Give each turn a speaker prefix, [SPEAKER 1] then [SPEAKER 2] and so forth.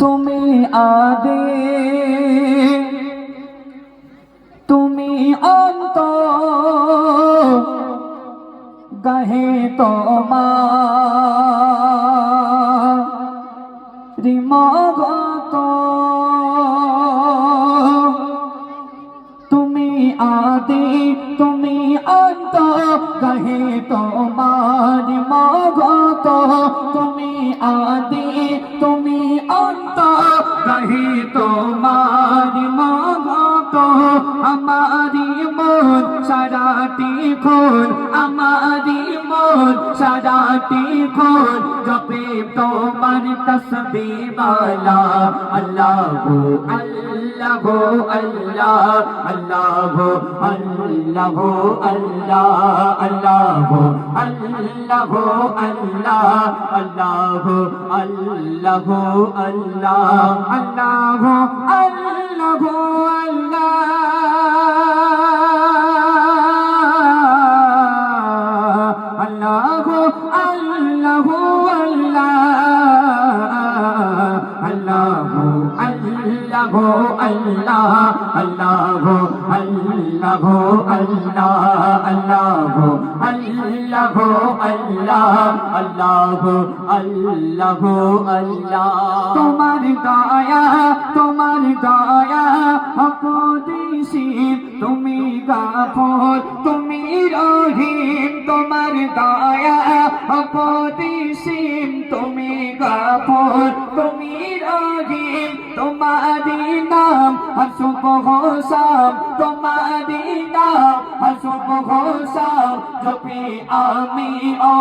[SPEAKER 1] তুমি আদি, তুমি অন্ত, গাহে তোমার মগত। তুমি আদি, তুমি অন্ত, গাহে তোমার মগত। তুমি আদি, তুমি অন্ত, গাহে তোমার মগত। আমারি মন সারাটি ক্ষণ, আমারি মন সারাটি ক্ষণ জপে তোমার তসবিহ মালা। আল্লাহু আল্লাহু আল্লাহ, আল্লাহু আল্লাহু আল্লাহ, আল্লাহু আল্লাহু আল্লাহ, আল্লাহু আল্লাহু আল্লাহ, আল্লাহু আল্লাহু আল্লাহ, আল্লাহু আল্লাহু আল্লাহ, আল্লাহু আল্লাহু আল্লাহ, আল্লাহু আল্লাহু আল্লাহ, আল্লাহু আল্লাহু আল্লাহ, আল্লাহু আল্লাহু আল্লাহ। তোমার দয়া, তোমার দয়া অপরিসীম, তুমি গাফর, তুমি রহিম। তোমার দয়া অপরিসীম, তুমি গাফর, তুমি রহিম। তোমারি নাম হসব হোসাম, তোমারি নাম হসব হোসাম জপি আমি ও